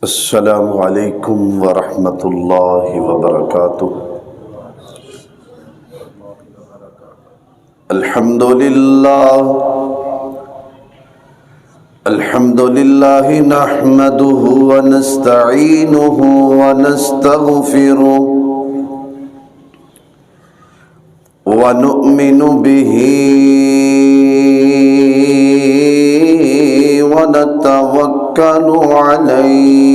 السلام علیکم ورحمۃ اللہ وبرکاتہ۔ الحمد للہ نحمده ونستعینه ونستغفره ونؤمن به ونتوکل علیہ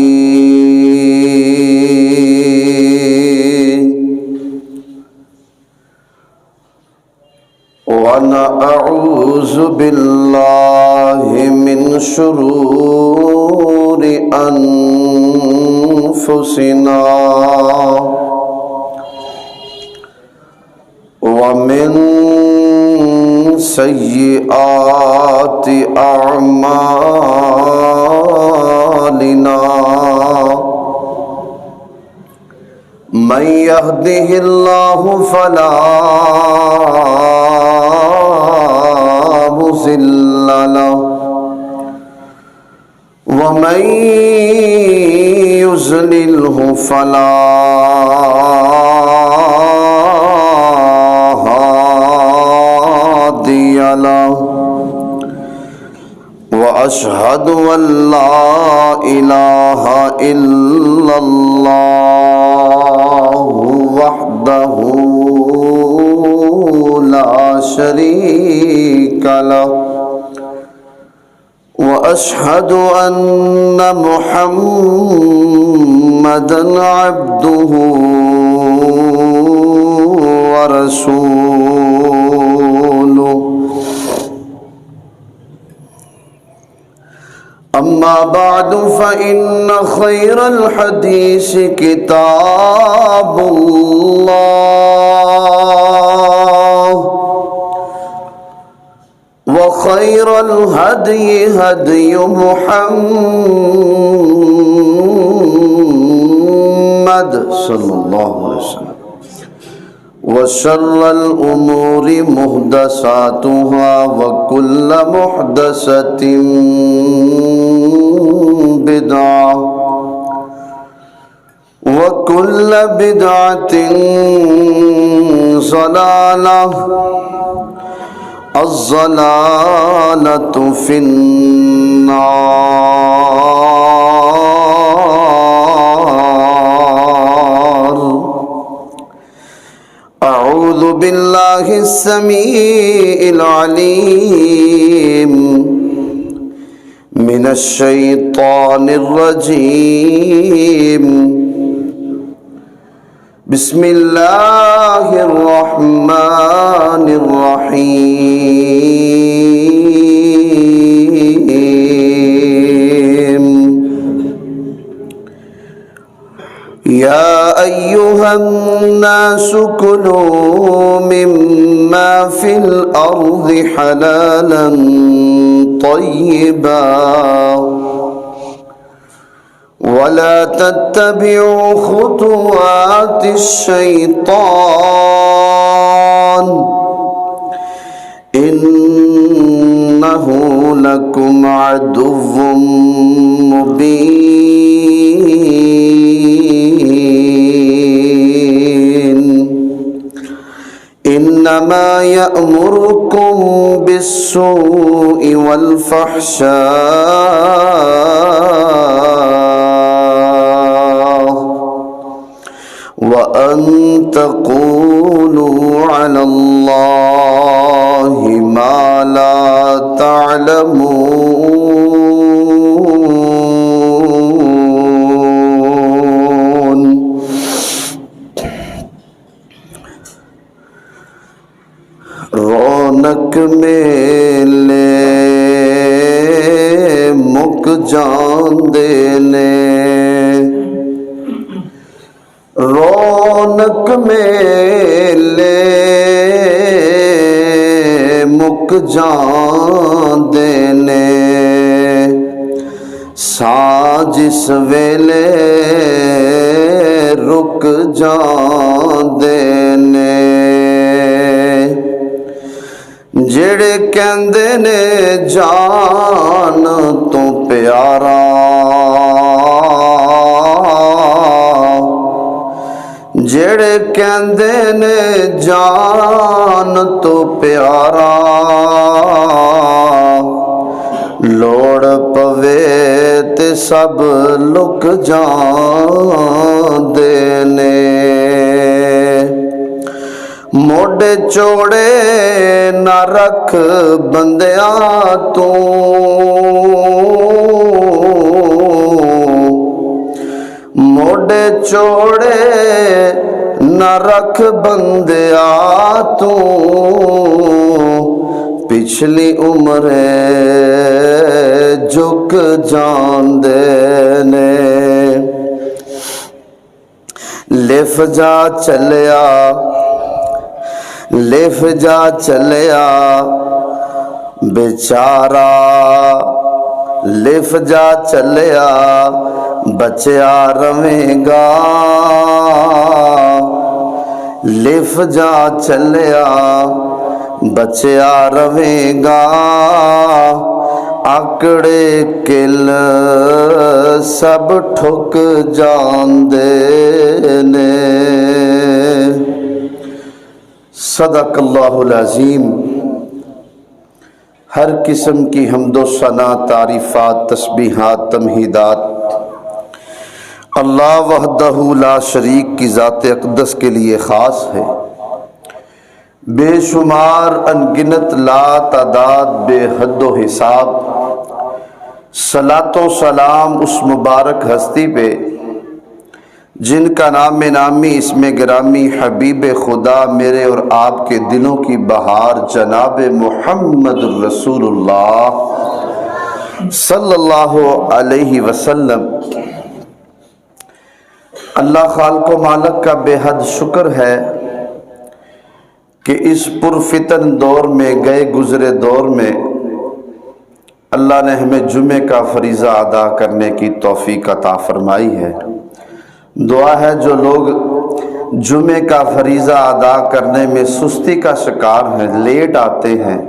ونعوذ باللہ من شرور انفسنا ومن سیئات اعمالنا من يهده الله فلا مضل له ومن يضلله فلا هادي له وأشهد أن لا إله إلا الله وحده لا شريك له وأشهد أن محمدًا عبده ورسوله أما بعد فإن خير الحديث كتاب الله وخير الهدي هدي محمد صلى الله عليه وسلم وشر الأمور محدثاتها وكل محدثة بدعة وكل بدعة ضلالة الضلالة في النار أعوذ بالله السميع العليم من الشيطان الرجيم بسم الله الرحمن الرحيم يا أيها الناس كلوا مما في الأرض حلالا طيبا ولا تتبعوا خطوات الشيطان إنه لكم عدو مبين إنما يأمركم بالسوء والفحشاء وأن تقولوا على الله ما لا تعلمون رونق میلے مک جاندے نے رونق میلے مک جاندے نے ساج اس ویلے رک جاندے نے جڑے کہندے نے جان تو پیارا کہندے نے جان تو پیارا لوڑ پوے تے سب لک جاندے نے موڈے چوڑے نہ رکھ بندیاں تو موڈے چوڑے نہ رکھ بندیاں تو پچھلی عمر جھک جاندے نے لف جا چلیا بیچارہ لف جا چلیا بچیا رویں گا لف جا چلیا بچیا رویں گا آکڑے کل سب ٹھک جاندے نے صدق اللہ العظیم۔ ہر قسم کی حمد و ثنا، تعریفات، تسبیحات، تمہیدات اللہ وحدہ لا شریک کی ذات اقدس کے لیے خاص ہے۔ بے شمار انگنت لا تعداد بے حد و حساب صلاۃ و سلام اس مبارک ہستی پہ جن کا نام نامی اسم گرامی حبیب خدا میرے اور آپ کے دلوں کی بہار جناب محمد رسول اللہ صلی اللہ علیہ وسلم۔ اللہ خالق و مالک کا بے حد شکر ہے کہ اس پرفتن دور میں گئے گزرے دور میں اللہ نے ہمیں جمعے کا فریضہ ادا کرنے کی توفیق عطا فرمائی ہے۔ دعا ہے جو لوگ جمعے کا فریضہ ادا کرنے میں سستی کا شکار ہیں، لیٹ آتے ہیں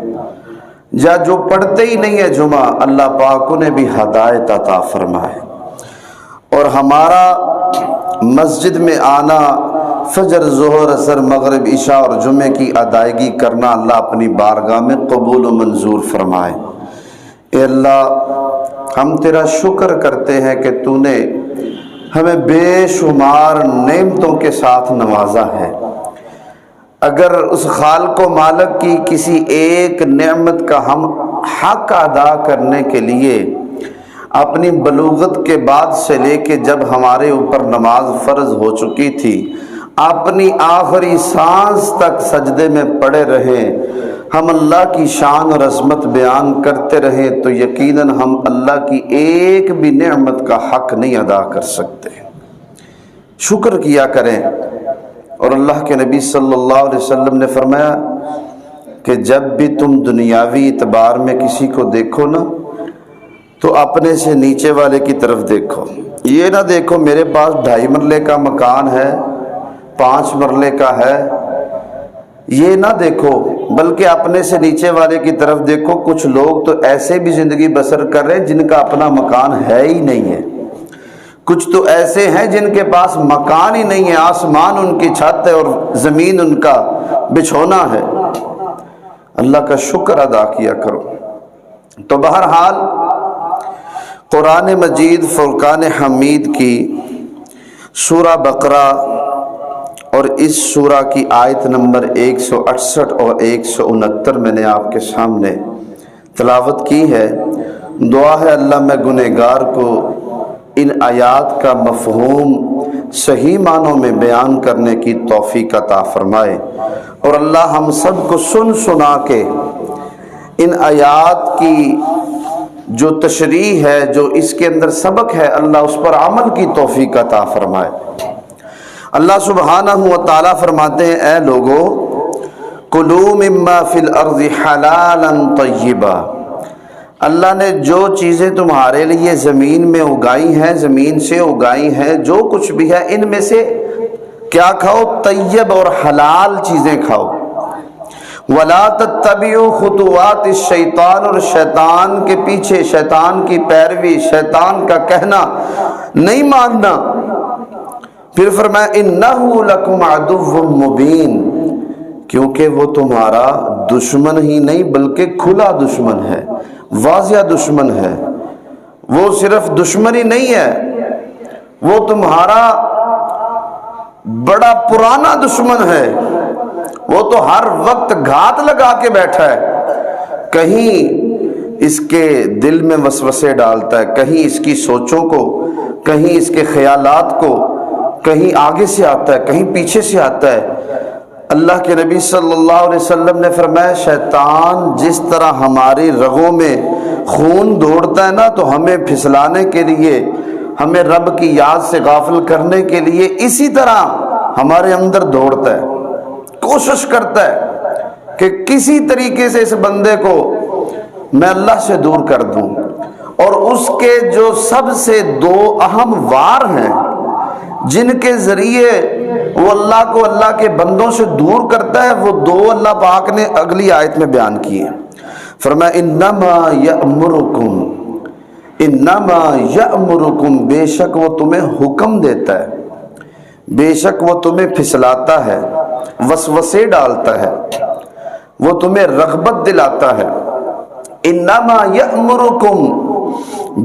یا جو پڑھتے ہی نہیں ہے جمعہ، اللہ پاک انہیں بھی ہدایت عطا فرمائے، اور ہمارا مسجد میں آنا، فجر، ظہر، عصر، مغرب، عشاء اور جمعے کی ادائیگی کرنا اللہ اپنی بارگاہ میں قبول و منظور فرمائے۔ اے اللہ، ہم تیرا شکر کرتے ہیں کہ تو نے ہمیں بے شمار نعمتوں کے ساتھ نوازا ہے۔ اگر اس خالق و مالک کی کسی ایک نعمت کا ہم حق ادا کرنے کے لیے اپنی بلوغت کے بعد سے لے کے جب ہمارے اوپر نماز فرض ہو چکی تھی، اپنی آخری سانس تک سجدے میں پڑے رہیں، ہم اللہ کی شان اور عظمت بیان کرتے رہیں، تو یقیناً ہم اللہ کی ایک بھی نعمت کا حق نہیں ادا کر سکتے۔ شکر کیا کریں۔ اور اللہ کے نبی صلی اللہ علیہ وسلم نے فرمایا کہ جب بھی تم دنیاوی اعتبار میں کسی کو دیکھو نا تو اپنے سے نیچے والے کی طرف دیکھو، یہ نہ دیکھو میرے پاس 2.5 مرلے کا مکان ہے، 5 مرلے کا ہے، یہ نہ دیکھو، بلکہ اپنے سے نیچے والے کی طرف دیکھو۔ کچھ لوگ تو ایسے بھی زندگی بسر کر رہے ہیں جن کا اپنا مکان ہے ہی نہیں ہے، کچھ تو ایسے ہیں جن کے پاس مکان ہی نہیں ہے، آسمان ان کی چھت ہے اور زمین ان کا بچھونا ہے۔ اللہ کا شکر ادا کیا کرو۔ تو بہرحال قرآن مجید فرقان حمید کی سورہ بقرہ اور اس سورہ کی آیت نمبر 168 اور 169 میں نے آپ کے سامنے تلاوت کی ہے۔ دعا ہے اللہ میں گنہگار کو ان آیات کا مفہوم صحیح معنوں میں بیان کرنے کی توفیق عطا فرمائے، اور اللہ ہم سب کو سن سنا کے ان آیات کی جو تشریح ہے، جو اس کے اندر سبق ہے، اللہ اس پر عمل کی توفیق عطا فرمائے۔ اللہ سبحانہ و تعالیٰ فرماتے ہیں، اے لوگو کلوا مما فی الارض حلالا طیبا، اللہ نے جو چیزیں تمہارے لیے زمین میں اگائی ہیں، زمین سے اگائی ہیں، جو کچھ بھی ہے ان میں سے کیا کھاؤ؟ طیب اور حلال چیزیں کھاؤ۔ وَلَا تَتَّبِعُوا خُطُوَاتِ الشَّيْطَانِ، اور شیطان کے پیچھے، شیطان کی پیروی، شیطان کا کہنا نہیں ماننا۔ پھر فرمایا انہو لکم عدو مبین، کیونکہ وہ تمہارا دشمن ہی نہیں بلکہ کھلا دشمن ہے، واضح دشمن ہے۔ وہ صرف دشمنی نہیں ہے، وہ تمہارا بڑا پرانا دشمن ہے، وہ تو ہر وقت گھات لگا کے بیٹھا ہے، کہیں اس کے دل میں وسوسے ڈالتا ہے، کہیں اس کی سوچوں کو، کہیں اس کے خیالات کو، کہیں آگے سے آتا ہے، کہیں پیچھے سے آتا ہے۔ اللہ کے نبی صلی اللہ علیہ وسلم نے فرمایا شیطان جس طرح ہماری رگوں میں خون دوڑتا ہے نا، تو ہمیں پھسلانے کے لیے، ہمیں رب کی یاد سے غافل کرنے کے لیے اسی طرح ہمارے اندر دوڑتا ہے، کوشش کرتا ہے کہ کسی طریقے سے اس بندے کو میں اللہ سے دور کر دوں۔ اور اس کے جو سب سے دو اہم وار ہیں جن کے ذریعے وہ اللہ کو اللہ کے بندوں سے دور کرتا ہے، وہ دو اللہ پاک نے اگلی آیت میں بیان کیے۔ فرمایا انما یأمرکم، بے شک وہ تمہیں حکم دیتا ہے، بے شک وہ تمہیں پھسلاتا ہے، وسوسے ڈالتا ہے، وہ تمہیں رغبت دلاتا ہے۔ انما یأمرکم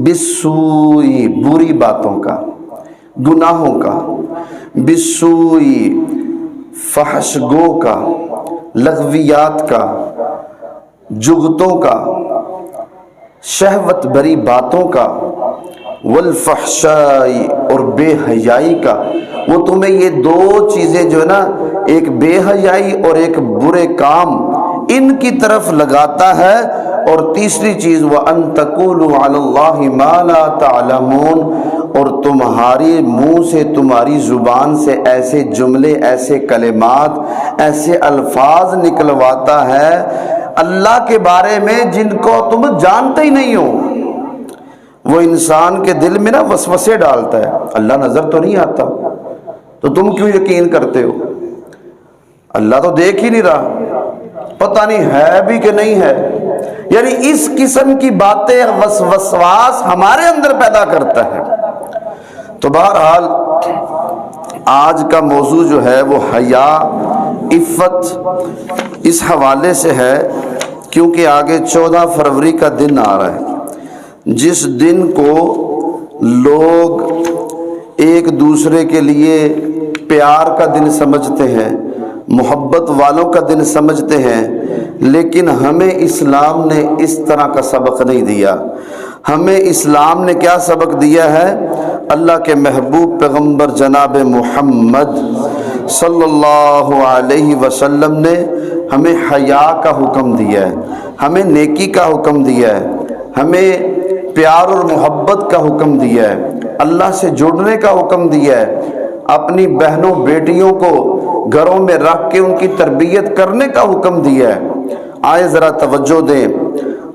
بالسوء، بری باتوں کا، گناہوں کا، بالسوء، فحش گو کا، لغویات کا، جگتوں کا، شہوت بری باتوں کا، والفحشاء، اور بے حیائی کا۔ وہ تمہیں یہ دو چیزیں جو ہے نا، ایک بے حیائی اور ایک برے کام، ان کی طرف لگاتا ہے۔ اور تیسری چیز وَأَن تَقُولُوا عَلَى اللَّهِ مَا لَا تَعْلَمُونَ، اور تمہاری منہ سے، تمہاری زبان سے ایسے جملے، ایسے کلمات، ایسے الفاظ نکلواتا ہے اللہ کے بارے میں جن کو تم جانتے ہی نہیں ہو۔ وہ انسان کے دل میں نا وسوسے ڈالتا ہے، اللہ نظر تو نہیں آتا تو تم کیوں یقین کرتے ہو؟ اللہ تو دیکھ ہی نہیں رہا، پتہ نہیں ہے بھی کہ نہیں ہے۔ یعنی اس قسم کی باتیں وسواس ہمارے اندر پیدا کرتا ہے۔ تو بہرحال آج کا موضوع جو ہے وہ حیا، عفت، اس حوالے سے ہے، کیونکہ آگے 14 فروری کا دن آ رہا ہے، جس دن کو لوگ ایک دوسرے کے لیے پیار کا دن سمجھتے ہیں، محبت والوں کا دن سمجھتے ہیں، لیکن ہمیں اسلام نے اس طرح کا سبق نہیں دیا۔ ہمیں اسلام نے کیا سبق دیا ہے؟ اللہ کے محبوب پیغمبر جناب محمد صلی اللہ علیہ وسلم نے ہمیں حیا کا حکم دیا ہے، ہمیں نیکی کا حکم دیا ہے، ہمیں پیار اور محبت کا حکم دیا ہے، اللہ سے جڑنے کا حکم دیا ہے، اپنی بہنوں بیٹیوں کو گھروں میں رکھ کے ان کی تربیت کرنے کا حکم دیا ہے۔ آئے ذرا توجہ دیں،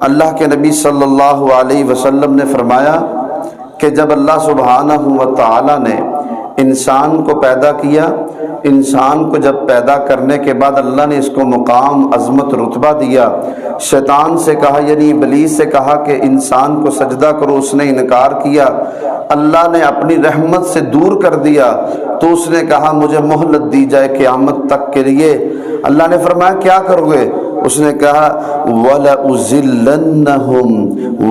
اللہ کے نبی صلی اللہ علیہ وسلم نے فرمایا کہ جب اللہ سبحانہ و تعالی نے انسان کو پیدا کیا، انسان کو جب پیدا کرنے کے بعد اللہ نے اس کو مقام، عظمت، رتبہ دیا، شیطان سے کہا، یعنی ابلیس سے کہا کہ انسان کو سجدہ کرو، اس نے انکار کیا، اللہ نے اپنی رحمت سے دور کر دیا، تو اس نے کہا مجھے مہلت دی جائے قیامت تک کے لیے۔ اللہ نے فرمایا کیا کرو گے؟ اس نے کہا وَلَأُزِلَّنَّهُمْ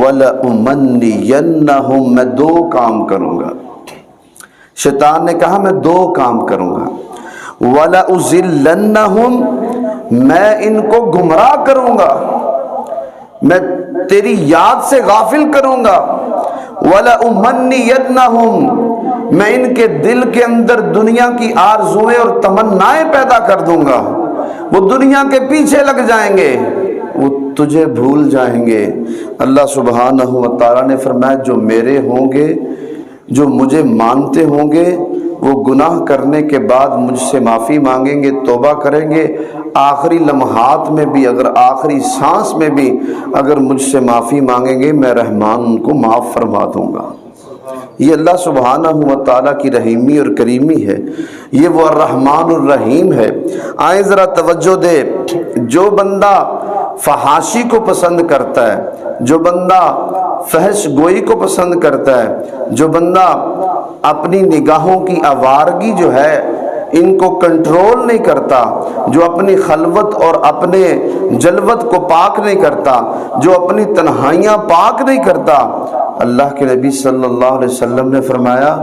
وَلَأُمَنِّيَنَّهُمْ، میں دو کام کروں گا۔ شیطان نے کہا میں دو کام کروں گا، وَلَأُزِلَّنَّهُمْ، میں ان کو گمراہ کروں گا، میں تیری یاد سے غافل کروں گا، وَلَأُمَنِّيَنَّهُمْ، میں ان کے دل کے اندر دنیا کی آرزویں اور تمنائیں پیدا کر دوں گا، وہ دنیا کے پیچھے لگ جائیں گے، وہ تجھے بھول جائیں گے۔ اللہ سبحانہ و تعالیٰ نے فرمایا جو میرے ہوں گے، جو مجھے مانتے ہوں گے، وہ گناہ کرنے کے بعد مجھ سے معافی مانگیں گے، توبہ کریں گے، آخری لمحات میں بھی، اگر آخری سانس میں بھی اگر مجھ سے معافی مانگیں گے، میں رحمان ان کو معاف فرما دوں گا۔ یہ اللہ سبحانہ و تعالیٰ کی رحیمی اور کریمی ہے، یہ وہ الرحمن الرحیم ہے۔ آئیں ذرا توجہ دے، جو بندہ فحاشی کو پسند کرتا ہے، جو بندہ فحش گوئی کو پسند کرتا ہے، جو بندہ اپنی نگاہوں کی آوارگی جو ہے ان کو کنٹرول نہیں کرتا، جو اپنی خلوت اور اپنے جلوت کو پاک نہیں کرتا، جو اپنی تنہائیاں پاک نہیں کرتا، اللہ کے نبی صلی اللہ علیہ وسلم نے فرمایا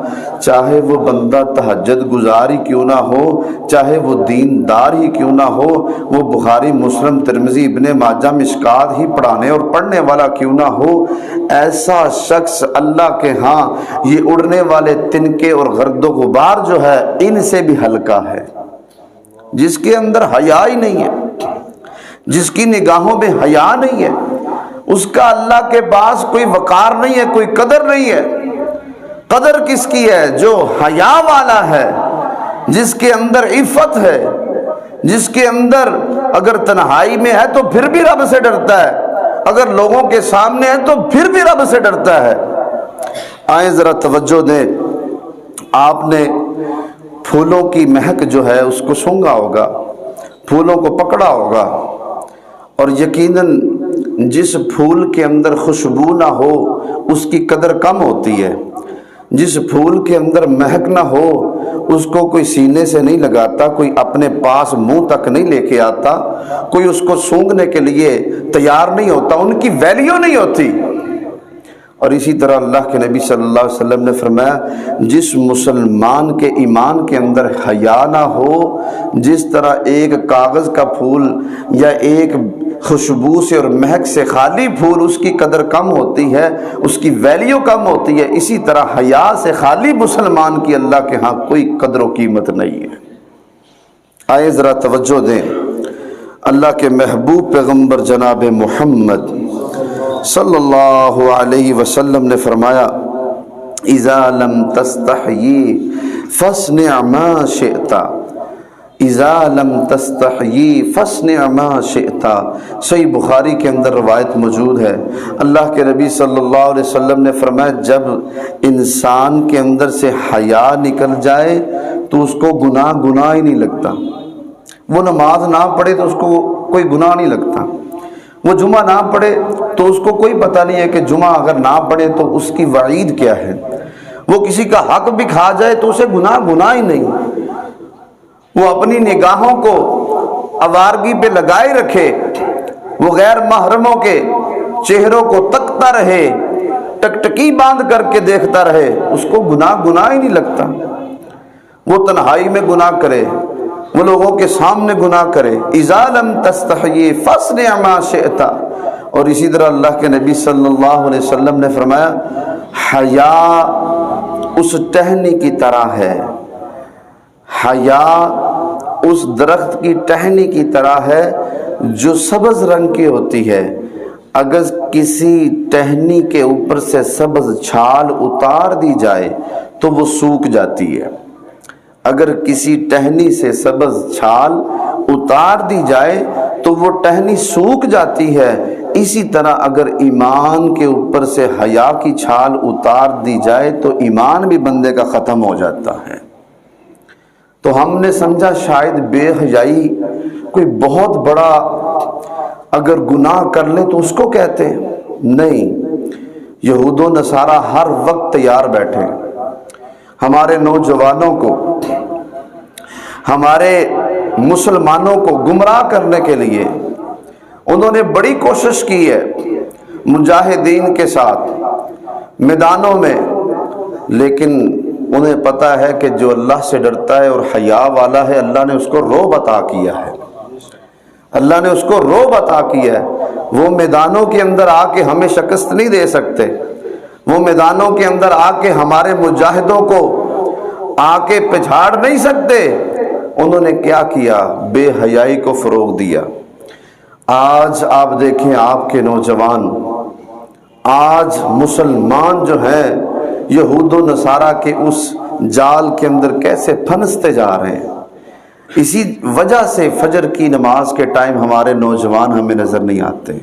چاہے وہ بندہ تہجد گزار ہی کیوں نہ ہو، چاہے وہ دیندار ہی کیوں نہ ہو، وہ بخاری مسلم ترمذی ابن ماجہ مشکات ہی پڑھانے اور پڑھنے والا کیوں نہ ہو، ایسا شخص اللہ کے ہاں یہ اڑنے والے تنکے اور گرد و غبار جو ہے ان سے بھی ہلکا ہے۔ جس کے اندر حیا ہی نہیں ہے، جس کی نگاہوں میں حیا نہیں ہے، اس کا اللہ کے پاس کوئی وقار نہیں ہے، کوئی قدر نہیں ہے۔ قدر کس کی ہے؟ جو حیا والا ہے، جس کے اندر عفت ہے، جس کے اندر اگر تنہائی میں ہے تو پھر بھی رب سے ڈرتا ہے، اگر لوگوں کے سامنے ہے تو پھر بھی رب سے ڈرتا ہے۔ آئیں ذرا توجہ دیں، آپ نے پھولوں کی مہک جو ہے اس کو سونگھا ہوگا، پھولوں کو پکڑا ہوگا، اور یقیناً جس پھول کے اندر خوشبو نہ ہو اس کی قدر کم ہوتی ہے، جس پھول کے اندر مہک نہ ہو اس کو کوئی سینے سے نہیں لگاتا، کوئی اپنے پاس منہ تک نہیں لے کے آتا، کوئی اس کو سونگھنے کے لیے تیار نہیں ہوتا، ان کی ویلیو نہیں ہوتی۔ اور اسی طرح اللہ کے نبی صلی اللہ علیہ وسلم نے فرمایا جس مسلمان کے ایمان کے اندر حیا نہ ہو، جس طرح ایک کاغذ کا پھول یا ایک خوشبو سے اور مہک سے خالی پھول اس کی قدر کم ہوتی ہے، اس کی ویلیو کم ہوتی ہے، اسی طرح حیا سے خالی مسلمان کی اللہ کے ہاں کوئی قدر و قیمت نہیں ہے۔ آئے ذرا توجہ دیں، اللہ کے محبوب پیغمبر جناب محمد صلی اللہ علیہ وسلم نے فرمایا اذا لم تستحیی فاصنع ما شئت، اذا لم تستحیی فاصنع ما شئت۔ صحیح بخاری کے اندر روایت موجود ہے، اللہ کے نبی صلی اللہ علیہ وسلم نے فرمایا جب انسان کے اندر سے حیا نکل جائے تو اس کو گناہ ہی نہیں لگتا، وہ نماز نہ پڑھے تو اس کو کوئی گناہ نہیں لگتا، وہ جمعہ نہ پڑھے تو اس کو کوئی پتہ نہیں ہے کہ جمعہ اگر نہ پڑھے تو اس کی وعید کیا ہے، وہ کسی کا حق بھی کھا جائے تو اسے گناہ ہی نہیں، وہ اپنی نگاہوں کو آوارگی پہ لگائے رکھے، وہ غیر محرموں کے چہروں کو تکتا رہے، ٹکٹکی باندھ کر کے دیکھتا رہے، اس کو گناہ ہی نہیں لگتا، وہ تنہائی میں گناہ کرے، وہ لوگوں کے سامنے گناہ کرے، اذا لم تستحیی فاصنع ما شئت۔ اور اسی طرح اللہ کے نبی صلی اللہ علیہ وسلم نے فرمایا حیا اس ٹہنی کی طرح ہے، حیا اس درخت کی ٹہنی کی طرح ہے جو سبز رنگ کی ہوتی ہے، اگر کسی ٹہنی کے اوپر سے سبز چھال اتار دی جائے تو وہ سوکھ جاتی ہے، اگر کسی ٹہنی سے سبز چھال اتار دی جائے تو وہ ٹہنی سوکھ جاتی ہے، اسی طرح اگر ایمان کے اوپر سے حیا کی چھال اتار دی جائے تو ایمان بھی بندے کا ختم ہو جاتا ہے۔ تو ہم نے سمجھا شاید بے حیائی کوئی بہت بڑا اگر گناہ کر لے تو اس کو کہتے ہیں، نہیں، یہود و نصارہ ہر وقت تیار بیٹھے ہمارے نوجوانوں کو، ہمارے مسلمانوں کو گمراہ کرنے کے لیے۔ انہوں نے بڑی کوشش کی ہے مجاہدین کے ساتھ میدانوں میں، لیکن انہیں پتہ ہے کہ جو اللہ سے ڈرتا ہے اور حیا والا ہے اللہ نے اس کو رعب عطا کیا ہے، اللہ نے اس کو رعب عطا کیا ہے، وہ میدانوں کے اندر آ کے ہمیں شکست نہیں دے سکتے، وہ میدانوں کے اندر آ کے ہمارے مجاہدوں کو آ کے پچھاڑ نہیں سکتے۔ انہوں نے کیا کیا؟ بے حیائی کو فروغ دیا۔ آج آپ دیکھیں آپ کے نوجوان، آج مسلمان جو ہیں یہود و نصارہ کے اس جال کے اندر کیسے پھنستے جا رہے ہیں۔ اسی وجہ سے فجر کی نماز کے ٹائم ہمارے نوجوان ہمیں نظر نہیں آتے،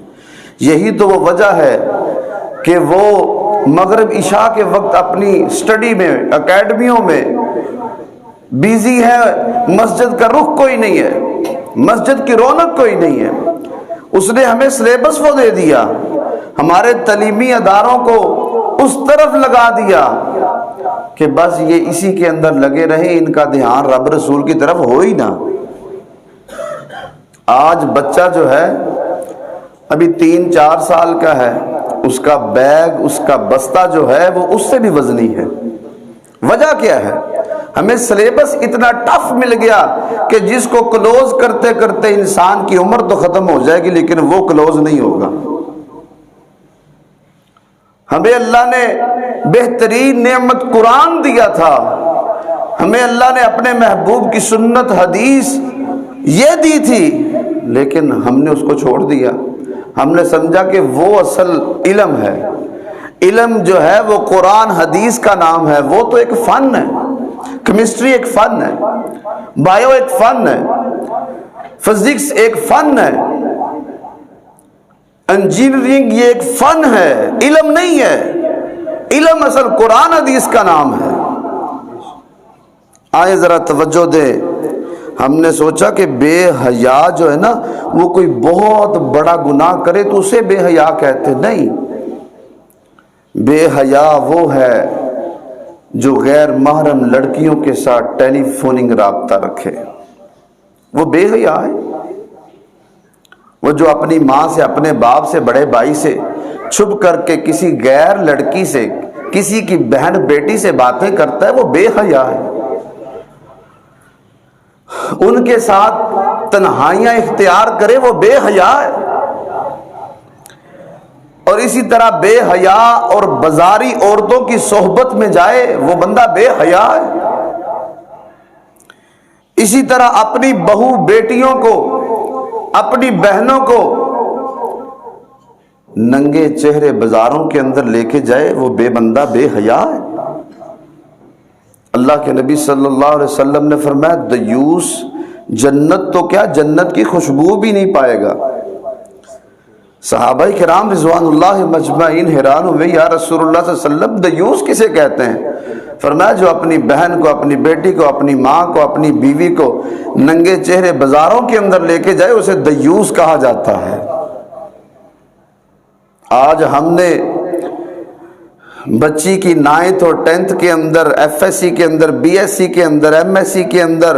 یہی تو وہ وجہ ہے کہ وہ مغرب عشاء کے وقت اپنی سٹڈی میں، اکیڈمیوں میں بیزی ہے، مسجد کا رخ کوئی نہیں ہے، مسجد کی رونق کوئی نہیں ہے۔ اس نے ہمیں سلیبس وہ دے دیا، ہمارے تعلیمی اداروں کو اس طرف لگا دیا کہ بس یہ اسی کے اندر لگے رہیں، ان کا دھیان رب رسول کی طرف ہو ہی نہ۔ آج بچہ جو ہے ابھی 3-4 سال کا ہے، اس کا بیگ، اس کا بستہ جو ہے وہ اس سے بھی وزنی ہے۔ وجہ کیا ہے؟ ہمیں سلیبس اتنا ٹف مل گیا کہ جس کو کلوز کرتے کرتے انسان کی عمر تو ختم ہو جائے گی لیکن وہ کلوز نہیں ہوگا۔ ہمیں اللہ نے بہترین نعمت قرآن دیا تھا، ہمیں اللہ نے اپنے محبوب کی سنت حدیث یہ دی تھی، لیکن ہم نے اس کو چھوڑ دیا۔ ہم نے سمجھا کہ وہ اصل علم ہے۔ علم جو ہے وہ قرآن حدیث کا نام ہے، وہ تو ایک فن ہے۔ کیمسٹری ایک فن ہے، بائیو ایک فن ہے، فزکس ایک فن ہے، انجینئرنگ یہ ایک فن ہے، علم نہیں ہے۔ علم اصل قرآن حدیث کا نام ہے۔ آئے ذرا توجہ دیں، ہم نے سوچا کہ بے حیا جو ہے نا وہ کوئی بہت بڑا گناہ کرے تو اسے بے حیا کہتے، نہیں۔ بے حیا وہ ہے جو غیر محرم لڑکیوں کے ساتھ ٹیلی فوننگ رابطہ رکھے، وہ بے حیا ہے۔ وہ جو اپنی ماں سے، اپنے باپ سے، بڑے بھائی سے چھپ کر کے کسی غیر لڑکی سے، کسی کی بہن بیٹی سے باتیں کرتا ہے، وہ بے حیا ہے۔ ان کے ساتھ تنہائیاں اختیار کرے، وہ بے حیا ہے۔ اور اسی طرح بے حیا اور بازاری عورتوں کی صحبت میں جائے، وہ بندہ بے حیا ہے۔ اسی طرح اپنی بہو بیٹیوں کو، اپنی بہنوں کو ننگے چہرے بازاروں کے اندر لے کے جائے، وہ بندہ بے حیا ہے۔ اللہ کے نبی صلی اللہ علیہ وسلم نے فرمایا دیوس جنت تو کیا، جنت کی خوشبو بھی نہیں پائے گا۔ صحابہ کرام رضوان اللہ مجمعین حیران ہوئے، یا رسول اللہ صلی اللہ علیہ وسلم دیوس کسے کہتے ہیں؟ فرمایا جو اپنی بہن کو، اپنی بیٹی کو، اپنی ماں کو، اپنی بیوی کو ننگے چہرے بازاروں کے اندر لے کے جائے، اسے دیوس کہا جاتا ہے۔ آج ہم نے بچی کی 9th اور 10th کے اندر، ایف ایس سی کے اندر، بی ایس سی کے اندر، ایم ایس سی کے اندر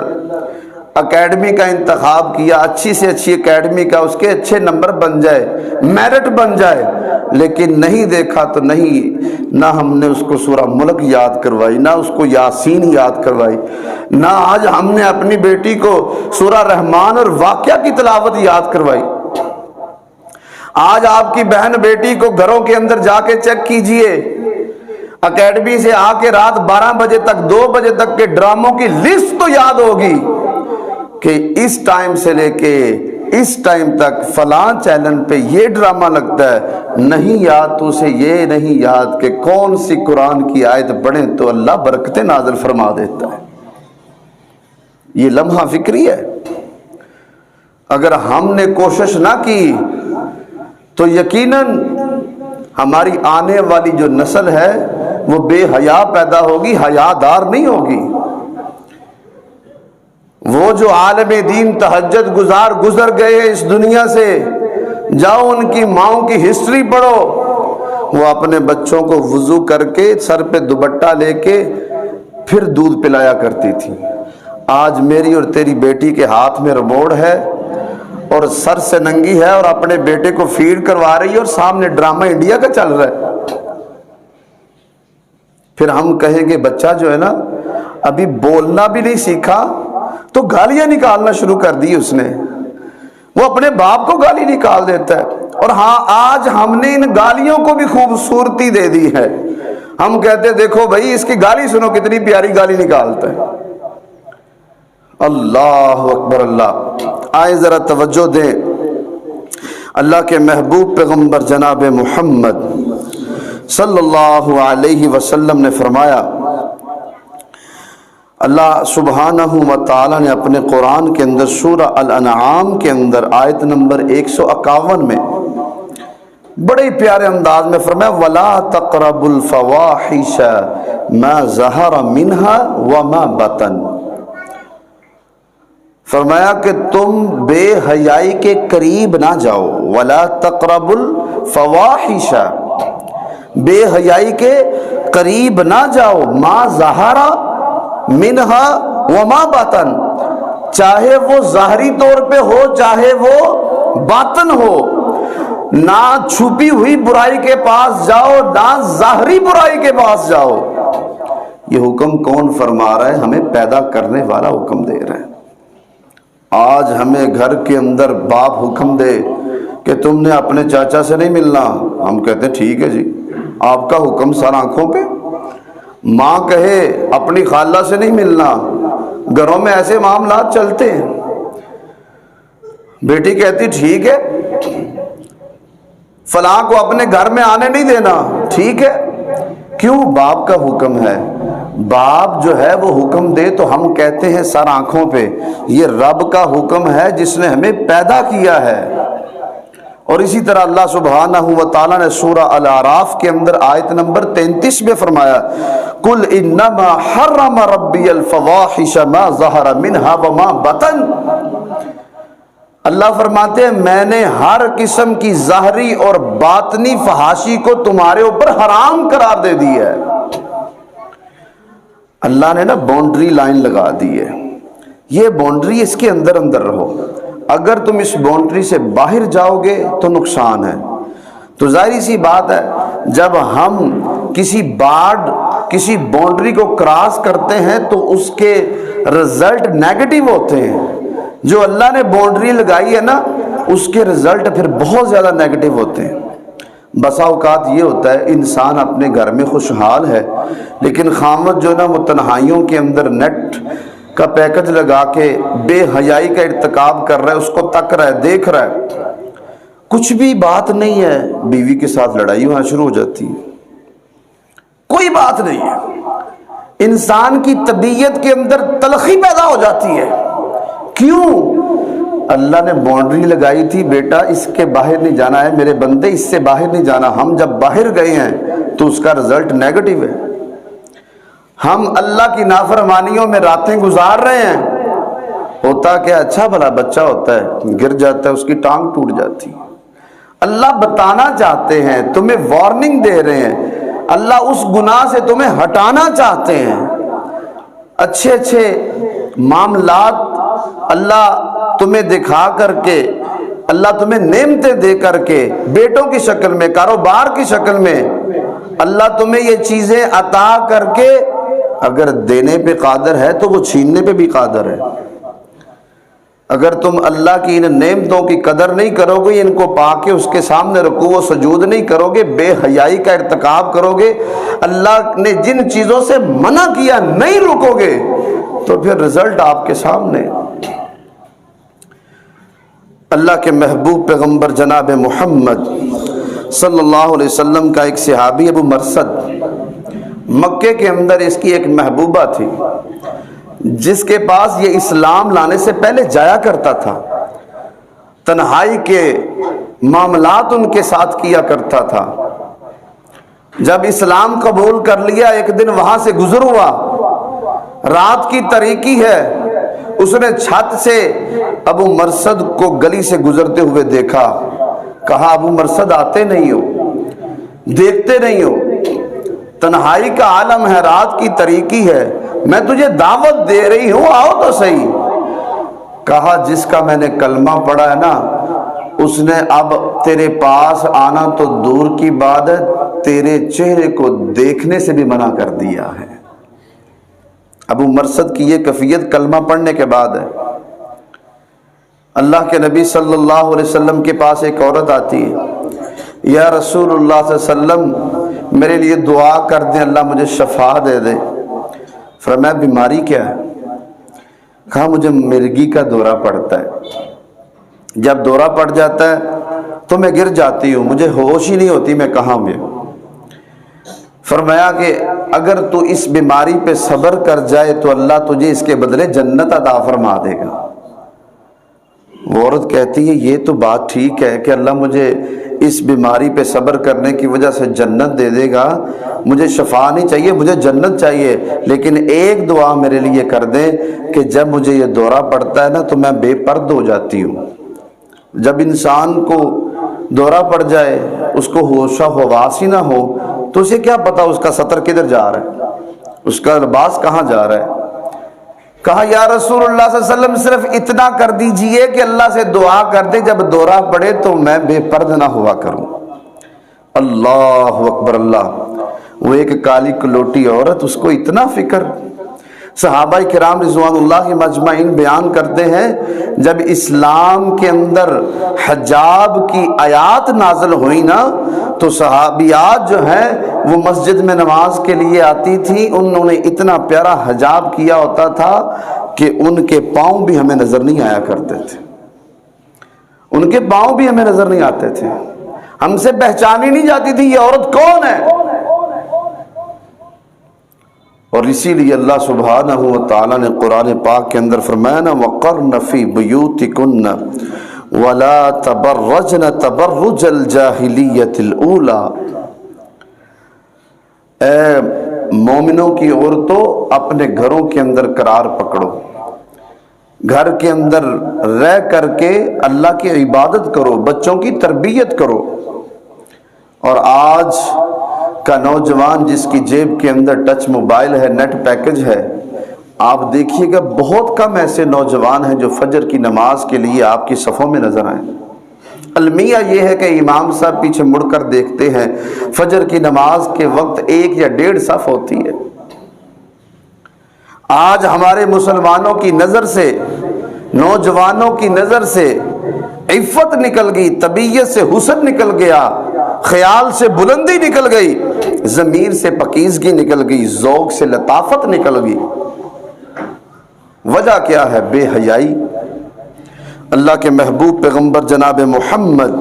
اکیڈمی کا انتخاب کیا، اچھی سے اچھی اکیڈمی کا، اس کے اچھے نمبر بن جائے، میرٹ بن جائے، لیکن نہیں دیکھا تو نہیں، نہ ہم نے اس کو سورہ ملک یاد کروائی، نہ اس کو یاسین یاد کروائی، نہ آج ہم نے اپنی بیٹی کو سورہ رحمان اور واقعہ کی تلاوت یاد کروائی۔ آج آپ کی بہن بیٹی کو گھروں کے اندر جا کے چیک کیجئے، اکیڈمی سے آ کے رات 12 بجے تک، 2 بجے تک کے ڈراموں کی لسٹ تو یاد ہوگی کہ اس ٹائم سے لے کے اس ٹائم تک فلاں چینل پہ یہ ڈرامہ لگتا ہے، نہیں یاد تو اسے یہ نہیں یاد کہ کون سی قرآن کی آیت پڑھیں تو اللہ برکتیں نازل فرما دیتا ہے۔ یہ لمحہ فکری ہے۔ اگر ہم نے کوشش نہ کی تو یقیناً ہماری آنے والی جو نسل ہے وہ بے حیا پیدا ہوگی، حیادار نہیں ہوگی۔ وہ جو عالم دین تہجد گزار گزر گئے اس دنیا سے، جاؤ ان کی ماؤں کی ہسٹری پڑھو، وہ اپنے بچوں کو وضو کر کے سر پہ دوپٹہ لے کے پھر دودھ پلایا کرتی تھی۔ آج میری اور تیری بیٹی کے ہاتھ میں ریموٹ ہے اور سر سے ننگی ہے اور اپنے بیٹے کو فیڈ کروا رہی ہے اور سامنے ڈرامہ انڈیا کا چل رہا ہے۔ پھر ہم کہیں گے بچہ جو ہے نا ابھی بولنا بھی نہیں سیکھا تو گالیاں نکالنا شروع کر دی اس نے، وہ اپنے باپ کو گالی نکال دیتا ہے۔ اور ہاں آج ہم نے ان گالیوں کو بھی خوبصورتی دے دی ہے، ہم کہتے دیکھو بھائی اس کی گالی سنو کتنی پیاری گالی نکالتا ہے۔ اللہ اکبر اللہ۔ آئے ذرا توجہ دیں، اللہ کے محبوب پیغمبر جناب محمد صلی اللہ علیہ وسلم نے فرمایا، اللہ سبحانہ و تعالی نے اپنے قرآن کے اندر سورہ الانعام کے اندر آیت نمبر 151 میں بڑے پیارے انداز میں فرمایا وَلَا تَقْرَبُوا الْفَوَاحِشَ مَا ظَهَرَ مِنْهَا وَمَا بَطَنَ، فرمایا کہ تم بے حیائی کے قریب نہ جاؤ، وَلَا تَقْرَبُوا الْفَوَاحِشَ، بے حیائی کے قریب نہ جاؤ، ما ظہرا منہا وما باطن، چاہے وہ ظاہری طور پہ ہو چاہے وہ باطن ہو، نہ چھپی ہوئی برائی کے پاس جاؤ نہ ظاہری برائی کے پاس جاؤ۔ یہ حکم کون فرما رہا ہے؟ ہمیں پیدا کرنے والا حکم دے رہا ہے۔ آج ہمیں گھر کے اندر باپ حکم دے کہ تم نے اپنے چاچا سے نہیں ملنا، ہم کہتے ہیں ٹھیک ہے جی، آپ کا حکم سر آنکھوں پہ۔ ماں کہے اپنی خالہ سے نہیں ملنا، گھروں میں ایسے معاملات چلتے ہیں۔ بیٹی کہتی ٹھیک ہے، فلاں کو اپنے گھر میں آنے نہیں دینا، ٹھیک ہے، کیوں؟ باپ کا حکم ہے۔ باپ جو ہے وہ حکم دے تو ہم کہتے ہیں سر آنکھوں پہ، یہ رب کا حکم ہے جس نے ہمیں پیدا کیا ہے۔ اور اسی طرح اللہ سبحانہ و تعالیٰ نے سورہ الاعراف کے اندر آیت نمبر 33 میں فرمایا، قُلْ إِنَّمَا حَرَّمَ رَبِّيَ الْفَوَاحِشَ مَا ظَهَرَ مِنْهَا وَمَا بَطَنَ۔ اللہ فرماتے ہیں میں نے ہر قسم کی ظاہری اور باطنی فحاشی کو تمہارے اوپر حرام قرار دے دی ہے۔ اللہ نے نا باؤنڈری لائن لگا دی ہے، یہ باؤنڈری، اس کے اندر اندر رہو، اگر تم اس باؤنڈری سے باہر جاؤ گے تو نقصان ہے۔ تو ظاہری سی بات ہے جب ہم کسی باؤنڈری کو کراس کرتے ہیں تو اس کے رزلٹ نیگیٹو ہوتے ہیں۔ جو اللہ نے باؤنڈری لگائی ہے نا اس کے رزلٹ پھر بہت زیادہ نیگیٹو ہوتے ہیں۔ بسا اوقات یہ ہوتا ہے انسان اپنے گھر میں خوشحال ہے لیکن خامد جو ہے نا وہ تنہائیوں کے اندر نیٹ کا پیکج لگا کے بے حیائی کا ارتکاب کر رہا ہے، اس کو تک رہا ہے، دیکھ رہا ہے، کچھ بھی بات نہیں ہے، بیوی کے ساتھ لڑائی ہونا شروع ہو جاتی ہے، کوئی بات نہیں ہے، انسان کی طبیعت کے اندر تلخی پیدا ہو جاتی ہے۔ کیوں؟ اللہ نے باؤنڈری لگائی تھی، بیٹا اس کے باہر نہیں جانا ہے، میرے بندے اس سے باہر نہیں جانا۔ ہم جب باہر گئے ہیں تو اس کا رزلٹ نیگیٹو ہے۔ ہم اللہ کی نافرمانیوں میں راتیں گزار رہے ہیں، ہوتا کیا اچھا بھلا بچہ ہوتا ہے، گر جاتا ہے، اس کی ٹانگ ٹوٹ جاتی۔ اللہ بتانا چاہتے ہیں، تمہیں وارننگ دے رہے ہیں، اللہ اس گناہ سے تمہیں ہٹانا چاہتے ہیں۔ اچھے اچھے معاملات اللہ تمہیں دکھا کر کے، اللہ تمہیں نعمتیں دے کر کے، بیٹوں کی شکل میں، کاروبار کی شکل میں، اللہ تمہیں یہ چیزیں عطا کر کے اگر دینے پہ قادر ہے تو وہ چھیننے پہ بھی قادر ہے۔ اگر تم اللہ کی ان نعمتوں کی قدر نہیں کرو گے، ان کو پا کے اس کے سامنے رکوع و سجود نہیں کرو گے، بے حیائی کا ارتکاب کرو گے، اللہ نے جن چیزوں سے منع کیا نہیں رکو گے تو پھر رزلٹ آپ کے سامنے۔ اللہ کے محبوب پیغمبر جناب محمد صلی اللہ علیہ وسلم کا ایک صحابی ابو مرثد، مکے کے اندر اس کی ایک محبوبہ تھی جس کے پاس یہ اسلام لانے سے پہلے جایا کرتا تھا، تنہائی کے معاملات ان کے ساتھ کیا کرتا تھا۔ جب اسلام قبول کر لیا ایک دن وہاں سے گزر ہوا، رات کی تاریکی ہے، اس نے چھت سے ابو مرثد کو گلی سے گزرتے ہوئے دیکھا، کہا ابو مرثد آتے نہیں ہو، دیکھتے نہیں ہو، تنہائی کا عالم ہے، رات کی تاریکی ہے، میں تجھے دعوت دے رہی ہوں، آؤ تو صحیح۔ کہا جس کا میں نے کلمہ پڑھا ہے نا اس نے اب تیرے پاس آنا تو دور کی بات ہے، تیرے چہرے کو دیکھنے سے بھی منع کر دیا ہے۔ ابو مرثد کی یہ کیفیت کلمہ پڑھنے کے بعد ہے۔ اللہ کے نبی صلی اللہ علیہ وسلم کے پاس ایک عورت آتی ہے، یا رسول اللہ صلی اللہ علیہ وسلم میرے لیے دعا کر دیں، اللہ مجھے شفا دے دے۔ فرمایا بیماری کیا ہے؟ کہا مجھے مرگی کا دورہ پڑتا ہے، جب دورہ پڑ جاتا ہے تو میں گر جاتی ہوں، مجھے ہوش ہی نہیں ہوتی میں کہاں میں۔ فرمایا کہ اگر تو اس بیماری پہ صبر کر جائے تو اللہ تجھے اس کے بدلے جنت عطا فرما دے گا۔ وہ عورت کہتی ہے یہ تو بات ٹھیک ہے کہ اللہ مجھے اس بیماری پہ صبر کرنے کی وجہ سے جنت دے دے گا، مجھے شفا نہیں چاہیے، مجھے جنت چاہیے، لیکن ایک دعا میرے لیے کر دیں کہ جب مجھے یہ دورہ پڑتا ہے نا تو میں بے پرد ہو جاتی ہوں۔ جب انسان کو دورہ پڑ جائے، اس کو ہوش و حواس ہی نہ ہو تو اسے کیا پتا اس کا سطر کدھر جا رہا ہے، اس کا لباس کہاں جا رہا ہے۔ کہا یا رسول اللہ صلی اللہ علیہ وسلم صرف اتنا کر دیجئے کہ اللہ سے دعا کر دے جب دورہ پڑے تو میں بے پردہ نہ ہوا کروں۔ اللہ اکبر اللہ، وہ ایک کالی کلوٹی عورت، اس کو اتنا فکر۔ صحابہ کرام رضوان اللہ مجمعین بیان کرتے ہیں جب اسلام کے اندر حجاب کی آیات نازل ہوئی نا تو صحابیات جو ہیں وہ مسجد میں نماز کے لیے آتی تھی، انہوں نے اتنا پیارا حجاب کیا ہوتا تھا کہ ان کے پاؤں بھی ہمیں نظر نہیں آیا کرتے تھے، ان کے پاؤں بھی ہمیں نظر نہیں آتے تھے، ہم سے پہچانی نہیں جاتی تھی یہ عورت کون ہے۔ اور اسی لیے اللہ سبحانہ و تعالیٰ نے قرآن پاک کے اندر فرمایا نا وَقَرْنَ فِي بُيُوتِكُنَّ وَلَا تَبَرَّجْنَ تَبَرُّجَ الْجَاهِلِيَّةِ الْأُولَى، اے مومنوں کی عورتوں اپنے گھروں کے اندر قرار پکڑو، گھر کے اندر رہ کر کے اللہ کی عبادت کرو، بچوں کی تربیت کرو۔ اور آج کا نوجوان جس کی جیب کے اندر ٹچ موبائل ہے، نیٹ پیکج ہے، آپ دیکھیے گا بہت کم ایسے نوجوان ہیں جو فجر کی نماز کے لیے آپ کی صفوں میں نظر آئیں۔ المیہ یہ ہے کہ امام صاحب پیچھے مڑ کر دیکھتے ہیں، فجر کی نماز کے وقت 1 یا 1.5 صف ہوتی ہے۔ آج ہمارے مسلمانوں کی نظر سے، نوجوانوں کی نظر سے عفت نکل گئی، طبیعت سے حسن نکل گیا، خیال سے بلندی نکل گئی، ضمیر سے پاکیزگی نکل گئی، ذوق سے لطافت نکل گئی۔ وجہ کیا ہے؟ بے حیائی۔ اللہ کے محبوب پیغمبر جناب محمد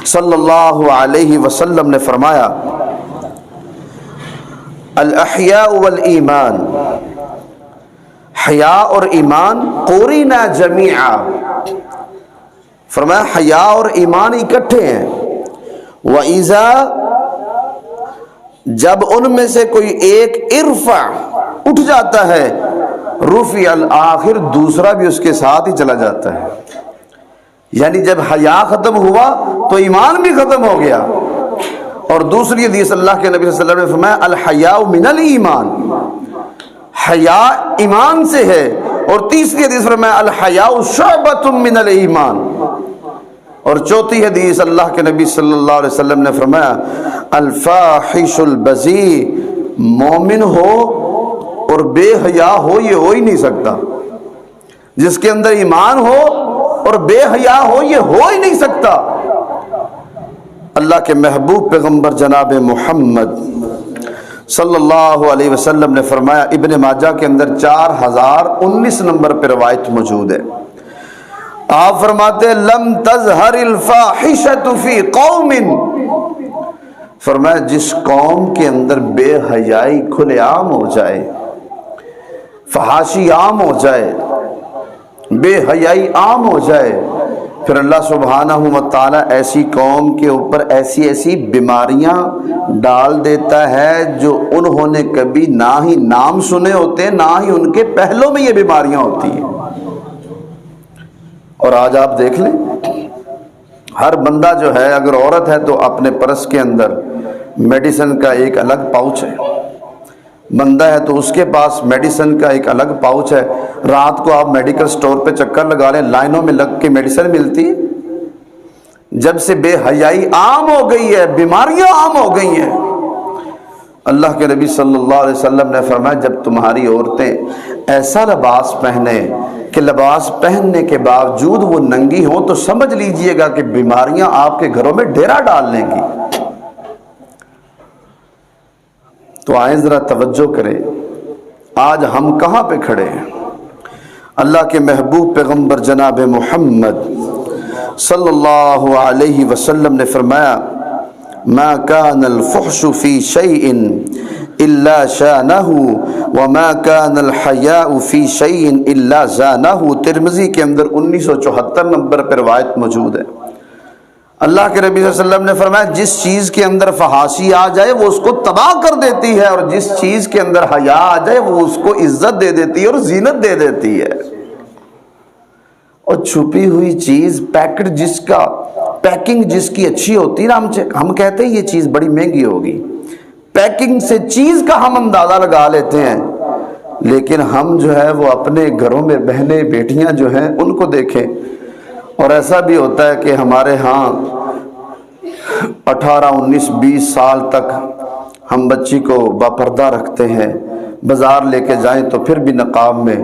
صلی اللہ علیہ وسلم نے فرمایا الاحیاء والایمان، حیا اور ایمان قرینا جمیعا، فرمایا حیا اور ایمان اکٹھے ہیں۔ وَإِذَا، جب ان میں سے کوئی ایک ارفع اٹھ جاتا ہے، رفع الآخر، دوسرا بھی اس کے ساتھ ہی چلا جاتا ہے۔ یعنی جب حیا ختم ہوا تو ایمان بھی ختم ہو گیا۔ اور دوسری حدیث اللہ کے نبی صلی اللہ علیہ وسلم نے فرمایا الحیاء من الایمان، حیا ایمان سے ہے۔ اور تیسری حدیث فرمایا الحیاء شعبۃ من الایمان۔ اور چوتھی حدیث اللہ کے نبی صلی اللہ علیہ وسلم نے فرمایا الفاحش البذیء، مومن ہو اور بے حیا ہو یہ ہو ہی نہیں سکتا۔ جس کے اندر ایمان ہو اور بے حیا ہو یہ ہو ہی نہیں سکتا۔ اللہ کے محبوب پیغمبر جناب محمد صلی اللہ علیہ وسلم نے فرمایا، ابن ماجہ کے اندر 4019 نمبر پہ روایت موجود ہے، آپ فرماتے ہیں لم تظہر الفاحشۃ فی قوم، فرمایا جس قوم کے اندر بے حیائی کھلے عام ہو جائے، فحاشی عام ہو جائے، بے حیائی عام ہو جائے، پھر اللہ سبحانہ و تعالی ایسی قوم کے اوپر ایسی ایسی بیماریاں ڈال دیتا ہے جو انہوں نے کبھی نہ ہی نام سنے ہوتے، نہ ہی ان کے پہلوں میں یہ بیماریاں ہوتی ہیں۔ اور آج آپ دیکھ لیں، ہر بندہ جو ہے، اگر عورت ہے تو اپنے پرس کے اندر میڈیسن کا ایک الگ پاؤچ ہے، بندہ ہے تو اس کے پاس میڈیسن کا ایک الگ پاؤچ ہے۔ رات کو آپ میڈیکل سٹور پہ چکر لگا لیں، لائنوں میں لگ کے میڈیسن ملتی ہے۔ جب سے بے حیائی عام ہو گئی ہے، بیماریاں عام ہو گئی ہیں، اللہ کے نبی صلی اللہ علیہ وسلم نے فرمایا جب تمہاری عورتیں ایسا لباس پہنے کہ لباس پہننے کے باوجود وہ ننگی ہوں تو سمجھ لیجئے گا کہ بیماریاں آپ کے گھروں میں ڈیرا ڈال لیں گی۔ تو آئیں ذرا توجہ کریں، آج ہم کہاں پہ کھڑے ہیں؟ اللہ کے محبوب پیغمبر جناب محمد صلی اللہ علیہ وسلم نے فرمایا ما كان الفحش في شيء الا شانه وما كان الحياء في شيء الا زانه، ترمذی کے اندر 1974 نمبر پر روایت موجود ہے۔ اللہ کے نبی صلی اللہ علیہ وسلم نے فرمایا جس چیز کے اندر فحاشی آ جائے وہ اس کو تباہ کر دیتی ہے، اور جس چیز کے اندر حیا آ جائے وہ اس کو عزت دے دیتی ہے اور زینت دے دیتی ہے۔ اور چھپی ہوئی چیز، پیکٹ جس کا پیکنگ جس کی اچھی ہوتی ہے نا، ہم کہتے ہیں یہ چیز بڑی مہنگی ہوگی، پیکنگ سے چیز کا ہم اندازہ لگا لیتے ہیں، لیکن ہم جو ہے وہ اپنے گھروں میں بہنیں بیٹیاں جو ہیں ان کو دیکھیں، اور ایسا بھی ہوتا ہے کہ ہمارے ہاں 18 19 20 سال تک ہم بچی کو باپردہ رکھتے ہیں، بازار لے کے جائیں تو پھر بھی نقاب میں،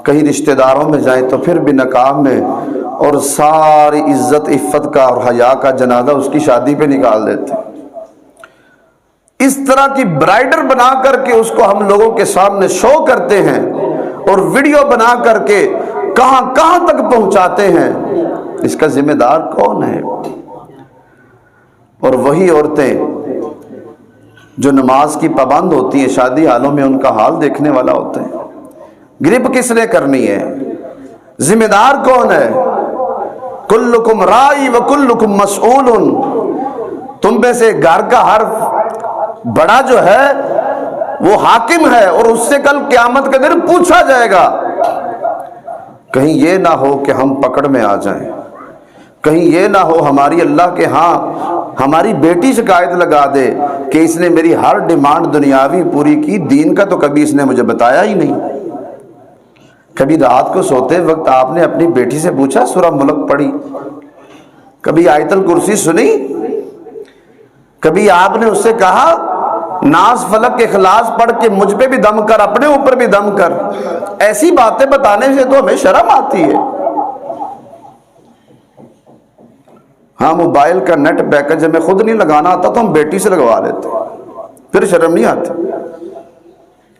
کہیں رشتہ داروں میں جائیں تو پھر بھی نقاب میں، اور ساری عزت عفت کا اور حیا کا جنازہ اس کی شادی پہ نکال دیتے ہیں۔ اس طرح کی برائڈر بنا کر کے اس کو ہم لوگوں کے سامنے شو کرتے ہیں اور ویڈیو بنا کر کے کہاں کہاں تک پہنچاتے ہیں۔ اس کا ذمہ دار کون ہے؟ اور وہی عورتیں جو نماز کی پابند ہوتی ہیں، شادی حالوں میں ان کا حال دیکھنے والا ہوتا ہے۔ گرپ کس نے کرنی ہے؟ ذمہ دار کون ہے؟ کلکم رائی و کلکم مسئول۔ تم میں سے گھر کا ہر بڑا جو ہے وہ حاکم ہے، اور اس سے کل قیامت کے دن پوچھا جائے گا۔ کہیں یہ نہ ہو کہ ہم پکڑ میں آ جائیں، کہیں یہ نہ ہو ہماری اللہ کے ہاں ہماری بیٹی شکایت لگا دے کہ اس نے میری ہر ڈیمانڈ دنیاوی پوری کی، دین کا تو کبھی اس نے مجھے بتایا ہی نہیں۔ کبھی رات کو سوتے وقت آپ نے اپنی بیٹی سے پوچھا سورہ ملک پڑھی؟ کبھی آیت الکرسی سنی؟ کبھی آپ نے اس سے کہا ناس فلک اخلاص پڑھ کے مجھ پہ بھی دم کر، اپنے اوپر بھی دم کر؟ ایسی باتیں بتانے سے تو ہمیں شرم آتی ہے۔ ہاں، موبائل کا نیٹ پیکج ہمیں خود نہیں لگانا آتا تو ہم بیٹی سے لگوا لیتے، پھر شرم نہیں آتی۔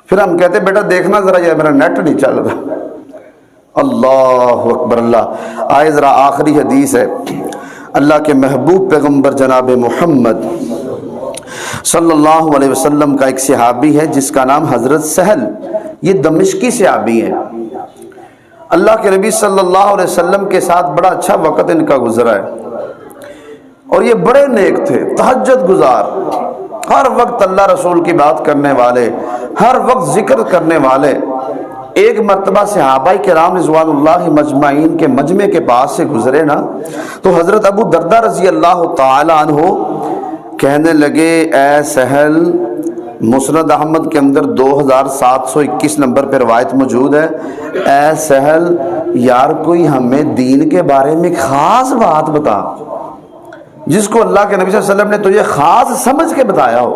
پھر ہم کہتے بیٹا دیکھنا ذرا یہ میرا نیٹ نہیں چل رہا۔ اللہ اکبر اللہ۔ آئے ذرا آخری حدیث ہے، اللہ کے محبوب پیغمبر جناب محمد صلی اللہ علیہ وسلم کا ایک صحابی ہے جس کا نام حضرت سہل، یہ دمشقی صحابی ہیں۔ اللہ کے نبی صلی اللہ علیہ وسلم کے ساتھ بڑا اچھا وقت ان کا گزرا ہے، اور یہ بڑے نیک تھے، تہجد گزار، ہر وقت اللہ رسول کی بات کرنے والے، ہر وقت ذکر کرنے والے۔ ایک مرتبہ صحابہ کرام رضوان اللہ مجمعین کے مجمع کے پاس سے گزرے نا، تو حضرت ابو دردہ رضی اللہ تعالی عنہ کہنے لگے اے سہل، مسند احمد کے اندر 2721 نمبر پہ روایت موجود ہے، اے سہل یار کوئی ہمیں دین کے بارے میں خاص بات بتا جس کو اللہ کے نبی صلی اللہ علیہ وسلم نے تجھے خاص سمجھ کے بتایا ہو۔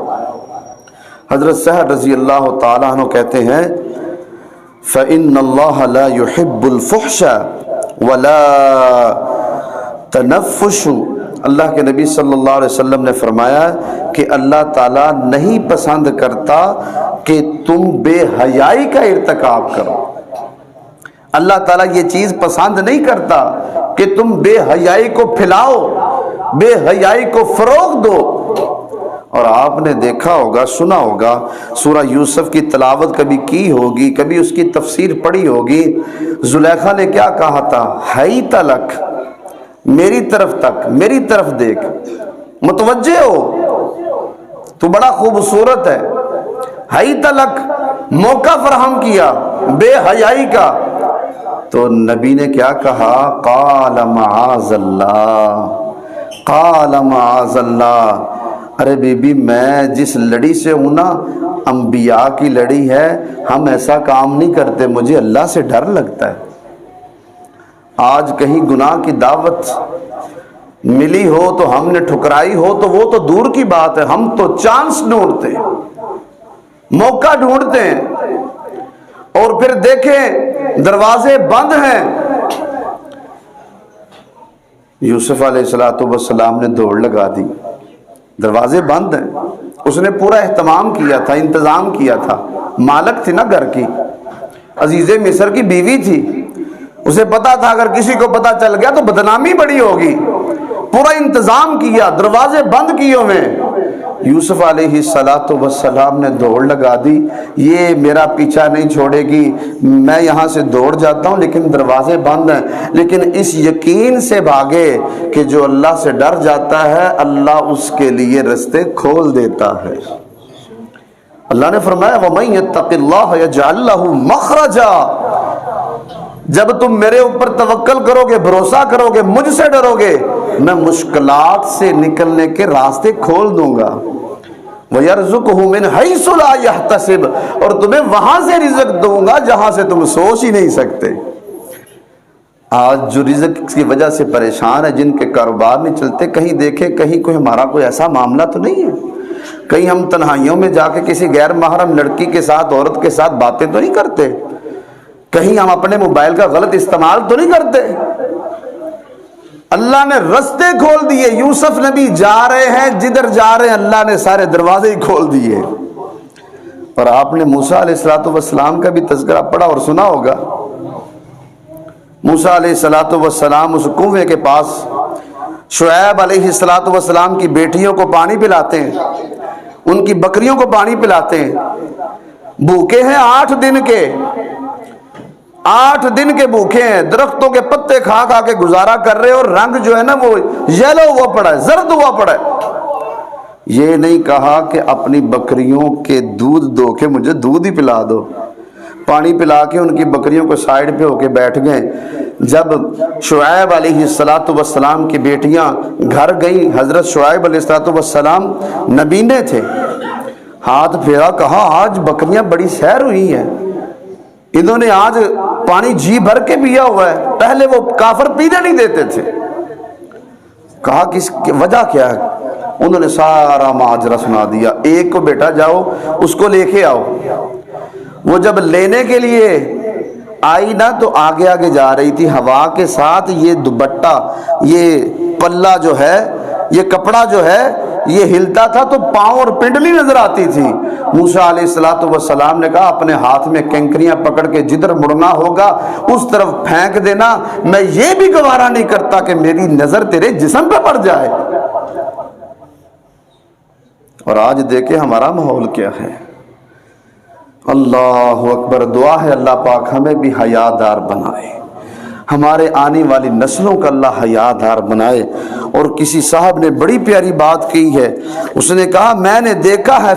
حضرت سہل رضی اللہ تعالیٰ عنہ کہتے ہیں فَإِنَّ اللَّهَ لَا يُحِبُّ الْفُحْشَ وَلَا تَنَفُّشُ۔ اللہ کے نبی صلی اللہ علیہ وسلم نے فرمایا کہ اللہ تعالیٰ نہیں پسند کرتا کہ تم بے حیائی کا ارتکاب کرو۔ اللہ تعالیٰ یہ چیز پسند نہیں کرتا کہ تم بے حیائی کو پھیلاؤ، بے حیائی کو فروغ دو۔ اور آپ نے دیکھا ہوگا، سنا ہوگا، سورہ یوسف کی تلاوت کبھی کی ہوگی، کبھی اس کی تفسیر پڑھی ہوگی۔ زلیخا نے کیا کہا تھا؟ ہئی تلک، میری طرف تک، میری طرف دیکھ، متوجہ ہو، تو بڑا خوبصورت ہے۔ ہئی تلک، موقع فراہم کیا بے حیائی کا۔ تو نبی نے کیا کہا؟ قال معاذ اللہ، قال معاذ اللہ۔ ارے بی بی میں جس لڑی سے ہوں نا، انبیاء کی لڑی ہے، ہم ایسا کام نہیں کرتے، مجھے اللہ سے ڈر لگتا ہے۔ آج کہیں گناہ کی دعوت ملی ہو تو ہم نے ٹھکرائی ہو تو وہ تو دور کی بات ہے، ہم تو چانس ڈھونڈتے ہیں، موقع ڈھونڈتے ہیں، اور پھر دیکھیں دروازے بند ہیں۔ یوسف علیہ السلام نے دوڑ لگا دی، دروازے بند ہیں۔ اس نے پورا اہتمام کیا تھا، انتظام کیا تھا، مالک تھی نا گھر کی، عزیز مصر کی بیوی تھی، اسے پتا تھا اگر کسی کو پتا چل گیا تو بدنامی بڑی ہوگی، پورا انتظام کیا، دروازے بند کیے ہوئے۔ یوسف علیہ السلام نے دوڑ لگا دی، یہ میرا پیچھا نہیں چھوڑے گی، میں یہاں سے دوڑ جاتا ہوں لیکن دروازے بند ہیں، لیکن اس یقین سے بھاگے کہ جو اللہ سے ڈر جاتا ہے اللہ اس کے لیے رستے کھول دیتا ہے۔ اللہ نے فرمایا وَمَن يَتَّقِ اللَّهَ يَجْعَل لَّهُ مَخْرَجًا، جب تم میرے اوپر توکل کرو گے، بھروسہ کرو گے، مجھ سے ڈرو گے، میں مشکلات سے نکلنے کے راستے کھول دوں گا۔ وَيَرْزُقْهُ مِنْ حَيْثُ لَا يَحْتَسِبُ، اور تمہیں وہاں سے رزق دوں گا جہاں سے تم سوچ ہی نہیں سکتے۔ آج جو رزق کی وجہ سے پریشان ہے، جن کے کاروبار نہیں چلتے، کہیں دیکھیں کہیں کوئی ہمارا کوئی ایسا معاملہ تو نہیں ہے، کہیں ہم تنہائیوں میں جا کے کسی غیر محرم لڑکی کے ساتھ، عورت کے ساتھ باتیں تو نہیں کرتے، کہیں ہم اپنے موبائل کا غلط استعمال تو نہیں کرتے۔ اللہ نے رستے کھول دیے، یوسف نبی جا رہے ہیں، جدھر جا رہے ہیں اللہ نے سارے دروازے ہی کھول دیے۔ اور آپ نے موسیٰ علیہ السلام کا بھی تذکرہ پڑھا اور سنا ہوگا۔ موسیٰ علیہ السلام اس کنویں کے پاس شعیب علیہ السلام کی بیٹیوں کو پانی پلاتے ہیں، ان کی بکریوں کو پانی پلاتے ہیں، بھوکے ہیں 8 دن کے، 8 دن کے بھوکے ہیں، درختوں کے پتے کھا کھا کے گزارا کر رہے، اور رنگ جو ہے نا وہ یلو ہوا پڑا ہے، زرد ہوا پڑا ہے۔ یہ نہیں کہا کہ اپنی بکریوں کے دودھ دو کے مجھے دودھ ہی پلا دو، پانی پلا کے ان کی بکریوں کو سائیڈ پہ ہو کے بیٹھ گئے۔ جب شعیب علیہ السلام کی بیٹیاں گھر گئیں، حضرت شعیب علیہ السلام نبینے تھے، ہاتھ پھیرا، کہا آج بکریاں بڑی سیر ہوئی ہیں، انہوں نے آج پانی جی بھر کے پیا ہوا ہے، پہلے وہ کافر پینے نہیں دیتے تھے۔ کہا کس وجہ کیا ہے؟ انہوں نے سارا ماجرا سنا دیا۔ ایک کو بیٹا جاؤ اس کو لے کے آؤ۔ وہ جب لینے کے لیے آئی نا تو آگے آگے جا رہی تھی ہوا کے ساتھ، یہ دوپٹہ، یہ پلہ جو ہے، یہ کپڑا جو ہے یہ ہلتا تھا تو پاؤں اور پنڈلی نظر آتی تھی۔ موسیٰ علیہ السلام نے کہا اپنے ہاتھ میں کنکریاں پکڑ کے جدھر مڑنا ہوگا اس طرف پھینک دینا، میں یہ بھی گوارا نہیں کرتا کہ میری نظر تیرے جسم پہ پڑ جائے۔ اور آج دیکھیں ہمارا ماحول کیا ہے۔ اللہ اکبر، دعا ہے اللہ پاک ہمیں بھی حیادار بنائے، ہمارے آنے والی نسلوں کا اللہ حیادار بنائے۔ اور کسی صاحب نے بڑی پیاری بات کی ہے، اس نے کہا میں نے دیکھا ہے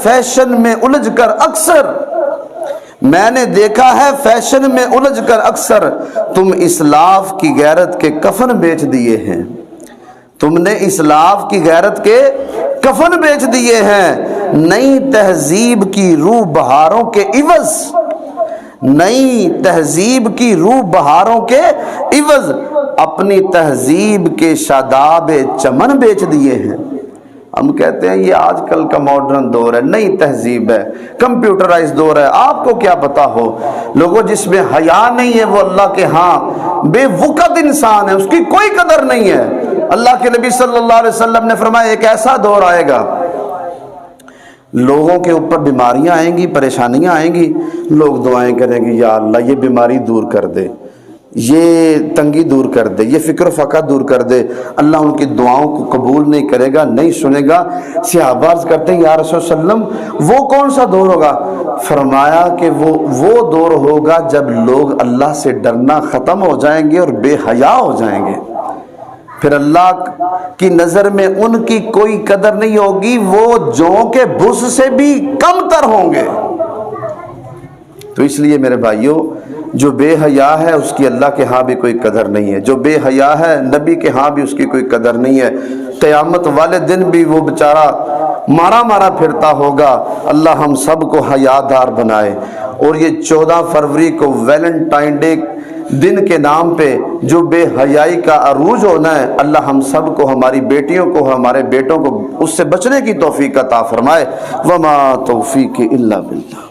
فیشن میں الجھ کر اکثر، میں نے دیکھا ہے فیشن میں الجھ کر اکثر، تم اسلاف کی غیرت کے کفن بیچ دیے ہیں، تم نے اسلاف کی غیرت کے کفن بیچ دیے ہیں۔ نئی تہذیب کی روح بہاروں کے عوض، نئی تہذیب کی روح بہاروں کے عوض اپنی تہذیب کے شاداب چمن بیچ دیے ہیں۔ ہم کہتے ہیں یہ آج کل کا ماڈرن دور ہے، نئی تہذیب ہے، کمپیوٹرائز دور ہے، آپ کو کیا پتا ہو۔ لوگوں جس میں حیا نہیں ہے وہ اللہ کے ہاں بے وقت انسان ہے، اس کی کوئی قدر نہیں ہے۔ اللہ کے نبی صلی اللہ علیہ وسلم نے فرمایا ایک ایسا دور آئے گا، لوگوں کے اوپر بیماریاں آئیں گی، پریشانیاں آئیں گی، لوگ دعائیں کریں گے یا اللہ یہ بیماری دور کر دے، یہ تنگی دور کر دے، یہ فکر و فقہ دور کر دے۔ اللہ ان کی دعاؤں کو قبول نہیں کرے گا، نہیں سنے گا۔ صحابہ عرض کرتے ہیں یا رسول اللہ وہ کون سا دور ہوگا؟ فرمایا کہ وہ دور ہوگا جب لوگ اللہ سے ڈرنا ختم ہو جائیں گے اور بے حیا ہو جائیں گے، پھر اللہ کی نظر میں ان کی کوئی قدر نہیں ہوگی، وہ جوں کے بھس سے بھی کم تر ہوں گے۔ تو اس لیے میرے بھائیوں، جو بے حیا ہے اس کی اللہ کے ہاں بھی کوئی قدر نہیں ہے، جو بے حیا ہے نبی کے ہاں بھی اس کی کوئی قدر نہیں ہے۔ قیامت والے دن بھی وہ بیچارہ مارا مارا پھرتا ہوگا۔ اللہ ہم سب کو حیادار بنائے۔ اور یہ 14 فروری کو ویلنٹائن ڈے دن کے نام پہ جو بے حیائی کا عروج ہونا ہے، اللہ ہم سب کو، ہماری بیٹیوں کو، ہمارے بیٹوں کو اس سے بچنے کی توفیق عطا فرمائے۔ وما توفیق الا باللہ۔